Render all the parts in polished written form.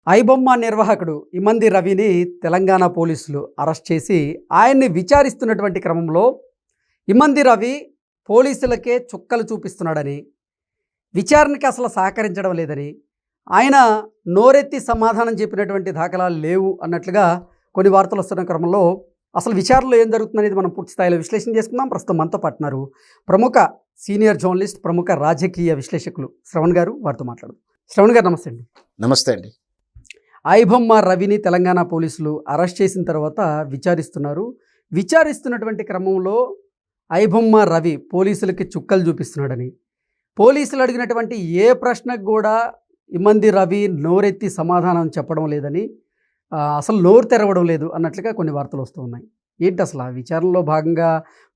ఐబొమ్మ నిర్వాహకుడు ఇమంది రవిని తెలంగాణ పోలీసులు అరెస్ట్ చేసి ఆయన్ని విచారిస్తున్నటువంటి క్రమంలో ఇమంది రవి పోలీసులకే చుక్కలు చూపిస్తున్నాడని, విచారణకి అసలు సహకరించడం లేదని, ఆయన నోరెత్తి సమాధానం చెప్పినటువంటి దాఖలాలు లేవు అన్నట్లుగా కొన్ని వార్తలు వస్తున్న క్రమంలో అసలు విచారణలో ఏం జరుగుతుందనేది మనం పూర్తి స్థాయిలో విశ్లేషణ చేసుకుందాం. ప్రస్తుతం మనతో పాటున్నారు ప్రముఖ సీనియర్ జర్నలిస్ట్, ప్రముఖ రాజకీయ విశ్లేషకులు శ్రవణ్ గారు. వారితో మాట్లాడదాం. శ్రవణ్ గారు నమస్తే అండి. నమస్తే అండి. ఐబొమ్మ రవిని తెలంగాణ పోలీసులు అరెస్ట్ చేసిన తర్వాత విచారిస్తున్నటువంటి క్రమంలో ఐబొమ్మ రవి పోలీసులకి చుక్కలు చూపిస్తున్నాడని, పోలీసులు అడిగినటువంటి ఏ ప్రశ్నకు కూడా ఇమంది రవి నోరెత్తి సమాధానం చెప్పడం లేదని, అసలు నోరు తెరవడం లేదు అన్నట్లుగా కొన్ని వార్తలు వస్తూ ఉన్నాయి. ఏంటి అసలు ఆ విచారణలో భాగంగా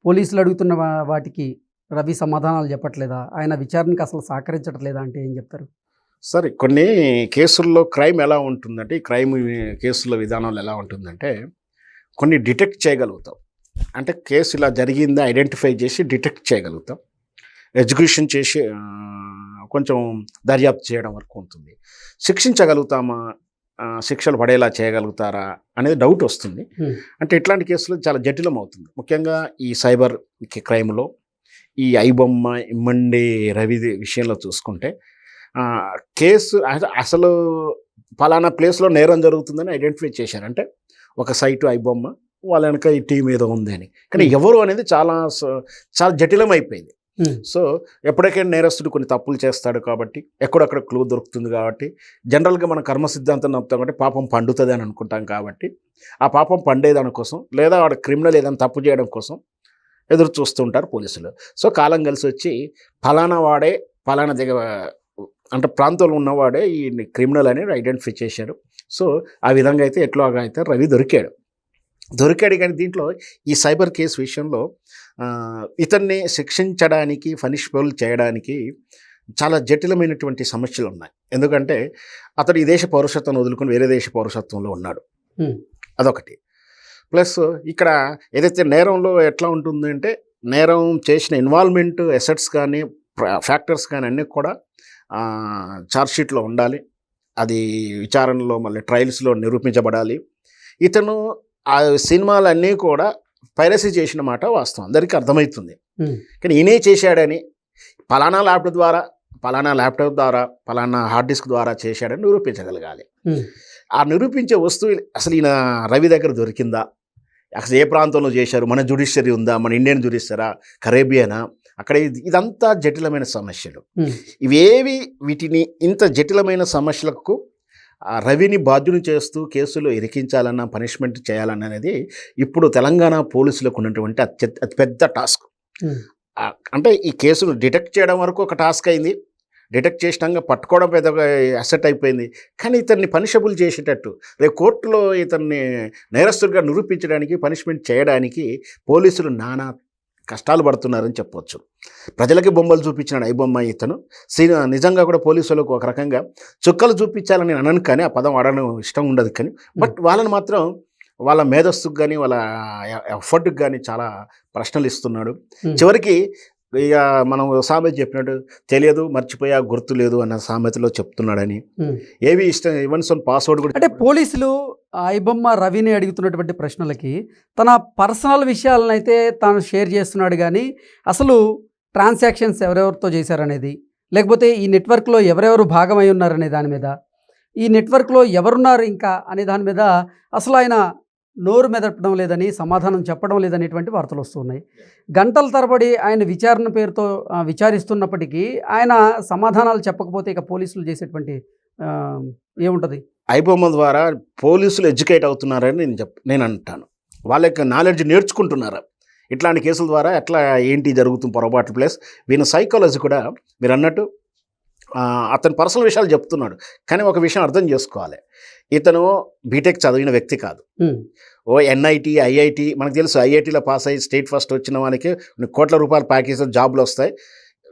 పోలీసులు అడుగుతున్న వాటికి రవి సమాధానాలు చెప్పట్లేదా? ఆయన విచారణకు అసలు సహకరించట్లేదా అంటే ఏం చెప్తారు? సరే, కొన్ని కేసుల్లో క్రైమ్ ఎలా ఉంటుందంటే, ఈ క్రైమ్ కేసుల విధానాలు ఎలా ఉంటుందంటే, కొన్ని డిటెక్ట్ చేయగలుగుతాం. అంటే కేసు ఇలా జరిగిందా ఐడెంటిఫై చేసి డిటెక్ట్ చేయగలుగుతాం, ఎగ్జిక్యూషన్ చేసి కొంచెం దర్యాప్తు చేయడం వరకు ఉంటుంది. శిక్షించగలుగుతామా, శిక్షలు పడేలా చేయగలుగుతారా అనేది డౌట్ వస్తుంది. అంటే ఇట్లాంటి కేసులు చాలా జటిలం అవుతుంది. ముఖ్యంగా ఈ సైబర్ క్రైమ్లో ఈ ఐబొమ్మ ఇమ్మండి రవి విషయంలో చూసుకుంటే, కేసు అసలు పలానా ప్లేస్లో నేరం జరుగుతుందని ఐడెంటిఫై చేశారు. అంటే ఒక సైటు ఐబొమ్మ, వాళ్ళ వెనక ఈ టీం ఏదో ఉంది అని. కానీ ఎవరు అనేది చాలా జటిలం అయిపోయింది. సో ఎప్పటికైనా నేరస్తుడు కొన్ని తప్పులు చేస్తాడు కాబట్టి, ఎక్కడక్కడ క్లూ దొరుకుతుంది కాబట్టి, జనరల్గా మన కర్మ సిద్ధాంతం నమ్ముతాం కాబట్టి పాపం పండుతుంది అని అనుకుంటాం కాబట్టి, ఆ పాపం పండేదాని కోసం లేదా వాడు క్రిమినల్ ఏదైనా తప్పు చేయడం కోసం ఎదురు చూస్తుంటారు పోలీసులు. సో కాలం కలిసి వచ్చి ఫలానా వాడే ఫలానా దగ్గర అంటే ప్రాంతంలో ఉన్నవాడే ఈ క్రిమినల్ అనేది ఐడెంటిఫై చేశారు. సో ఆ విధంగా అయితే ఎట్లాగా అయితే రవి దొరికాడు. కానీ దీంట్లో ఈ సైబర్ కేసు విషయంలో ఇతన్ని శిక్షించడానికి, పనిష్బుల్ చేయడానికి చాలా జటిలమైనటువంటి సమస్యలు ఉన్నాయి. ఎందుకంటే అతడు ఈ దేశ పౌరసత్వం వదులుకొని వేరే దేశ పౌరసత్వంలో ఉన్నాడు, అదొకటి. ప్లస్ ఇక్కడ ఏదైతే నేరంలో ఎట్లా ఉంటుంది అంటే, నేరం చేసిన ఇన్వాల్వ్మెంట్, ఎసెట్స్ కానీ ఫ్యాక్టర్స్ కానీ అన్నీ కూడా ఛార్జ్షీట్లో ఉండాలి. అది విచారణలో మళ్ళీ ట్రయల్స్లో నిరూపించబడాలి. ఇతను ఆ సినిమాలన్నీ కూడా పైరసీ చేసిన మాట వాస్తవం, అందరికీ అర్థమవుతుంది. కానీ ఈయనే చేశాడని, పలానా ల్యాప్టాప్ ద్వారా పలానా హార్డ్ డిస్క్ ద్వారా చేశాడని నిరూపించగలగాలి. ఆ నిరూపించే వస్తువు అసలు ఈయన రవి దగ్గర దొరికిందా, అసలు ఏ ప్రాంతంలో చేశారు, మన జ్యుడిషియరీ ఉందా, మన ఇండియన్ జ్యుడిషియరా, కరేబియనా, అక్కడ ఇదంతా జటిలమైన సమస్యలు. వీటిని ఇంత జటిలమైన సమస్యలకు రవిని బాధ్యుని చేస్తూ కేసులో ఇరికించాలన్న, పనిష్మెంట్ చేయాలన్నది ఇప్పుడు తెలంగాణ పోలీసులకు ఉన్నటువంటి అతిపెద్ద టాస్క్. అంటే ఈ కేసును డిటెక్ట్ చేయడం వరకు ఒక టాస్క్ అయింది, డిటెక్ట్ చేసినాక పట్టుకోవడం పెద్ద అసెట్ అయిపోయింది. కానీ ఇతన్ని పనిషబుల్ చేసేటట్టు రేపు కోర్టులో ఇతన్ని నేరస్తుడిగా నిరూపించడానికి, పనిష్మెంట్ చేయడానికి పోలీసులు నానా కష్టాలు పడుతున్నారని చెప్పవచ్చు. ప్రజలకి బొమ్మలు చూపించినాడు ఐబొమ్మ ఇతను. నిజంగా కూడా పోలీసులకు ఒక రకంగా చుక్కలు చూపించాలని నేను అనను, కానీ ఆ పదం వాడడం ఇష్టం ఉండదు. కానీ బట్ వాళ్ళని మాత్రం వాళ్ళ మేధస్సుకు కానీ వాళ్ళ ఎఫర్ట్కి కానీ చాలా ప్రశ్నలు ఇస్తున్నాడు. చివరికి ఇక మనం సామెత చెప్పినట్టు తెలియదు మర్చిపోయా గుర్తు లేదు అన్న సామెతలో చెప్తున్నాడని. ఏవి ఇష్టం ఈవెన్స్ పాస్వర్డ్ కూడా. అంటే పోలీసులు ఐబొమ్మ రవిని అడుగుతున్నటువంటి ప్రశ్నలకి తన పర్సనల్ విషయాలను అయితే తాను షేర్ చేస్తున్నాడు, కానీ అసలు ట్రాన్సాక్షన్స్ ఎవరెవరితో చేశారనేది, లేకపోతే ఈ నెట్వర్క్లో ఎవరెవరు భాగమై ఉన్నారనే దాని మీద, ఈ నెట్వర్క్లో ఎవరున్నారు ఇంకా అనే దాని మీద అసలు ఆయన నోరు మెదపడం లేదని, సమాధానం చెప్పడం లేదనేటువంటి వార్తలు వస్తున్నాయి. గంటల తరబడి ఆయన విచారణ పేరుతో విచారిస్తున్నప్పటికీ ఆయన సమాధానాలు చెప్పకపోతే ఇక పోలీసులు చేసేటువంటి ఏముంటుంది? ఐబొమ్మ ద్వారా పోలీసులు ఎడ్యుకేట్ అవుతున్నారని నేను అంటాను. వాళ్ళ యొక్క నాలెడ్జ్ నేర్చుకుంటున్నారు ఇట్లాంటి కేసుల ద్వారా. ఎట్లా ఏంటి జరుగుతుంది పొరపాటు, ప్లస్ వీళ్ళ సైకాలజీ కూడా మీరు అన్నట్టు అతని పర్సనల్ విషయాలు చెప్తున్నాడు. కానీ ఒక విషయం అర్థం చేసుకోవాలి, ఇతను బీటెక్ చదివిన వ్యక్తి కాదు. ఎన్ఐటి, ఐఐటి, మనకు తెలుసు ఐఐటీలో పాస్ అయ్యి స్టేట్ ఫస్ట్ వచ్చిన వాళ్ళకి కోట్ల రూపాయల ప్యాకేజ్ జాబులు వస్తాయి,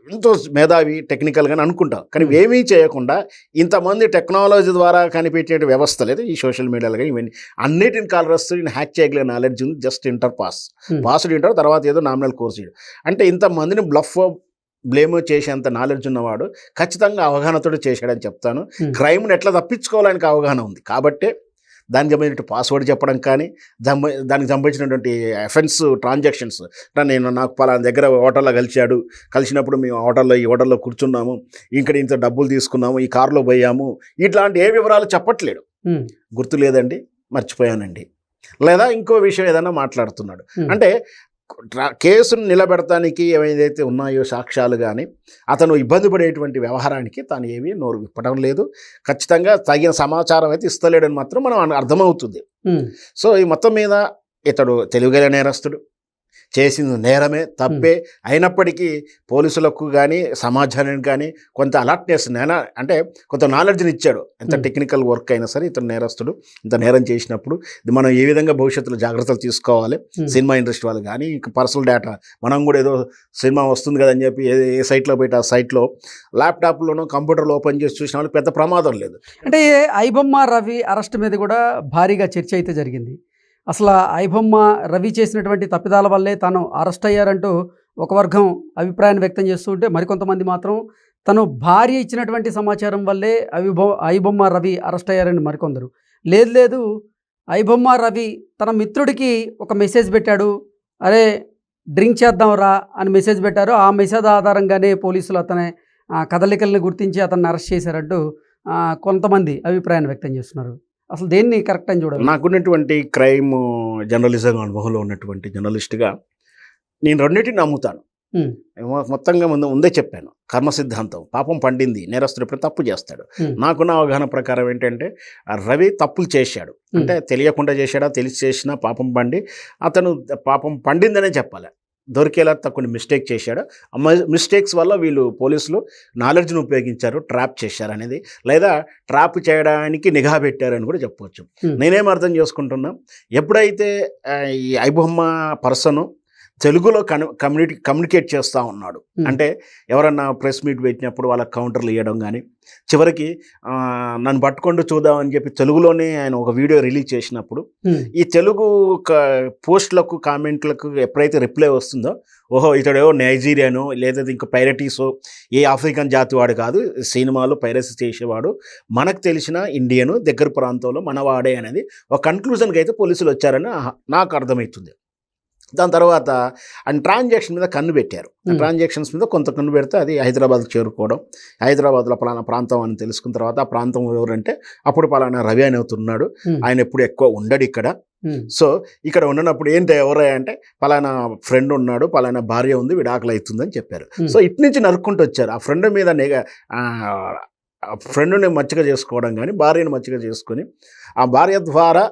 ఎంతో మేధావి టెక్నికల్గా అనుకుంటాం. కానీ ఏమీ చేయకుండా ఇంతమంది టెక్నాలజీ ద్వారా కనిపెట్టే వ్యవస్థ లేదు, ఈ సోషల్ మీడియాలో కానీ ఇవన్నీ అన్నిటిని కాలరస్తూ హ్యాక్ చేయగలిగిన నాలెడ్జ్ ఉంది. జస్ట్ ఇంటర్ పాస్డ్ ఇంటర్, తర్వాత ఏదో నామినల్ కోర్స్ చేయడం. అంటే ఇంతమందిని బ్లఫ్ బ్లేమ్ చేసేంత నాలెడ్జ్ ఉన్నవాడు ఖచ్చితంగా అవగాహనతో చేశాడని చెప్తాను. Hmm. క్రైమ్ని ఎట్లా తప్పించుకోవడానికి అవగాహన ఉంది కాబట్టి దానికి సంబంధించిన పాస్వర్డ్ చెప్పడం కానీ దానికి సంబంధించినటువంటి అఫెన్స్ ట్రాన్సాక్షన్స్ నాకు పలానా దగ్గర హోటల్లో కలిసినప్పుడు మేము ఈ హోటల్లో కూర్చున్నాము, ఇక్కడ ఇంత డబ్బులు తీసుకున్నాము, ఈ కారులో పోయాము, ఇట్లాంటి ఏ వివరాలు చెప్పట్లేడు. గుర్తు లేదండి, మర్చిపోయానండి, లేదా ఇంకో విషయం ఏదైనా మాట్లాడుతున్నాడు. అంటే కేసును నిలబెడటానికి ఏదైతే ఉన్నాయో సాక్ష్యాలు కానీ అతను ఇబ్బంది పడేటువంటి వ్యవహారానికి తాను ఏమీ నోరు విప్పడం లేదు. ఖచ్చితంగా తగిన సమాచారం అయితే ఇస్తలేడని మాత్రం మనం అర్థమవుతుంది. సో ఈ మొత్తం మీద ఇతడు తెలివిగల నేరస్తుడు, చేసింది నేరమే, తప్పే అయినప్పటికీ పోలీసులకు కానీ సమాజానికి కానీ కొంత అలర్ట్నెస్ అంటే కొంత నాలెడ్జ్ని ఇచ్చాడు. ఎంత టెక్నికల్ వర్క్ అయినా సరే ఇతను నేరస్తుడు, ఇంత నేరం చేసినప్పుడు ఇది మనం ఏ విధంగా భవిష్యత్తులో జాగ్రత్తలు తీసుకోవాలి. సినిమా ఇండస్ట్రీ వాళ్ళు కానీ ఇంకా పర్సనల్ డేటా మనం కూడా ఏదో సినిమా వస్తుంది కదని చెప్పి ఏ సైట్లో పెట్టి ఆ సైట్లో ల్యాప్టాప్లోనో కంప్యూటర్లో ఓపెన్ చేసి చూసిన వాళ్ళకి పెద్ద ప్రమాదం లేదు. అంటే ఐబొమ్మ రవి అరెస్ట్ మీద కూడా భారీగా చర్చ అయితే జరిగింది. అసలు ఐబొమ్మ రవి చేసినటువంటి తప్పిదాల వల్లే తాను అరెస్ట్ అయ్యారంటూ ఒక వర్గం అభిప్రాయాన్ని వ్యక్తం చేస్తూ ఉంటే, మరికొంతమంది మాత్రం తను భార్య ఇచ్చినటువంటి సమాచారం వల్లే ఐబొమ్మ రవి అరెస్ట్ అయ్యారని మరికొందరు. లేదు ఐబొమ్మ రవి తన మిత్రుడికి ఒక మెసేజ్ పెట్టాడు, అరే డ్రింక్ చేద్దాం రా అని మెసేజ్ పెట్టారు. ఆ మెసేజ్ ఆధారంగానే పోలీసులు అతని కదలికల్ని గుర్తించి అతన్ని అరెస్ట్ చేశారంటూ కొంతమంది అభిప్రాయాన్ని వ్యక్తం చేస్తున్నారు. అసలు దేన్ని కరెక్ట్ అని చూడాలి? నాకున్నటువంటి క్రైమ్ జర్నలిజం అనుభవంలో ఉన్నటువంటి జర్నలిస్ట్గా నేను రెండింటిని నమ్ముతాను. మొత్తంగా ముందే చెప్పాను, కర్మ సిద్ధాంతం. పాపం పండింది, నేరస్తుడు ఎప్పుడు తప్పు చేస్తాడు. నాకున్న అవగాహన ప్రకారం ఏంటంటే రవి తప్పులు చేశాడు, అంటే తెలియకుండా చేశాడా, తెలిసి చేసినా పాపం పండి అతను పాపం పండిందనే చెప్పాలి. దొరికేలా కొన్ని మిస్టేక్ చేశాడు. మిస్టేక్స్ వల్ల వీళ్ళు పోలీసులు నాలెడ్జ్ను ఉపయోగించారు, ట్రాప్ చేశారు అనేది, లేదా ట్రాప్ చేయడానికి నిఘా పెట్టారని కూడా చెప్పవచ్చు. నేనేం అర్థం చేసుకుంటున్నా, ఎప్పుడైతే ఈ ఐబొమ్మ పర్సను తెలుగులో కమ్యూనికేట్ చేస్తూ ఉన్నాడు, అంటే ఎవరన్నా ప్రెస్ మీట్ పెట్టినప్పుడు వాళ్ళకి కౌంటర్లు ఇవ్వడం కానీ, చివరికి నన్ను పట్టుకుంటూ చూద్దామని చెప్పి తెలుగులోనే ఆయన ఒక వీడియో రిలీజ్ చేసినప్పుడు ఈ తెలుగు పోస్టులకు కామెంట్లకు ఎప్పుడైతే రిప్లై వస్తుందో, ఓహో ఇతడేవో నైజీరియానో లేదా ఇంకో పైరటీసో ఏ ఆఫ్రికన్ జాతి వాడు కాదు, సినిమాలో పైరసీ చేసేవాడు, మనకు తెలిసిన ఇండియను దగ్గర ప్రాంతంలో మనవాడే అనేది ఒక కన్క్లూజన్కి అయితే పోలీసులు వచ్చారని నాకు అర్థమవుతుంది. దాని తర్వాత అండ్ ట్రాన్సాక్షన్ మీద కన్ను పెట్టారు. ట్రాన్సాక్షన్స్ మీద కొంత కన్ను పెడితే అది హైదరాబాద్కి చేరుకోవడం, హైదరాబాద్లో పలానా ప్రాంతం అని తెలుసుకున్న తర్వాత ఆ ప్రాంతం ఎవరంటే అప్పుడు పలానా రవి అని అవుతున్నాడు, ఆయన ఎప్పుడు ఎక్కువ ఉండడు ఇక్కడ. సో ఇక్కడ ఉండనప్పుడు ఏంటి ఎవరై అంటే పలానా ఫ్రెండ్ ఉన్నాడు, పలానా భార్య ఉంది, విడాకులు అవుతుందని చెప్పారు. సో ఇటు నుంచి నరుక్కుంటూ వచ్చారు. ఆ ఫ్రెండ్ మీద ఫ్రెండ్ని మచ్చిక చేసుకోవడం కానీ భార్యను మచ్చిక చేసుకొని ఆ భార్య ద్వారా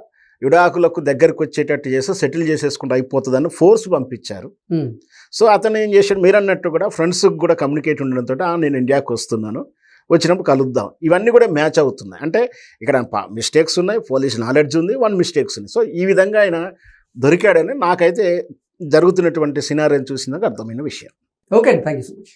విడాకులకు దగ్గరకు వచ్చేటట్టు చేసి సెటిల్ చేసేసుకుంటూ అయిపోతుందని ఫోర్స్ పంపించారు. సో అతను ఏం చేశాడు, మీరు అన్నట్టు కూడా ఫ్రెండ్స్కి కూడా కమ్యూనికేట్ ఉండడంతో నేను ఇండియాకి వస్తున్నాను, వచ్చినప్పుడు కలుద్దాం, ఇవన్నీ కూడా మ్యాచ్ అవుతున్నాయి. అంటే ఇక్కడ మిస్టేక్స్ ఉన్నాయి, పోలీస్ నాలెడ్జ్ ఉంది, మిస్టేక్స్ ఉంది. సో ఈ విధంగా ఆయన దొరికాడని నాకైతే జరుగుతున్నటువంటి సినారియోని చూసినాక అర్థమైన విషయం. Okay, thank you so much.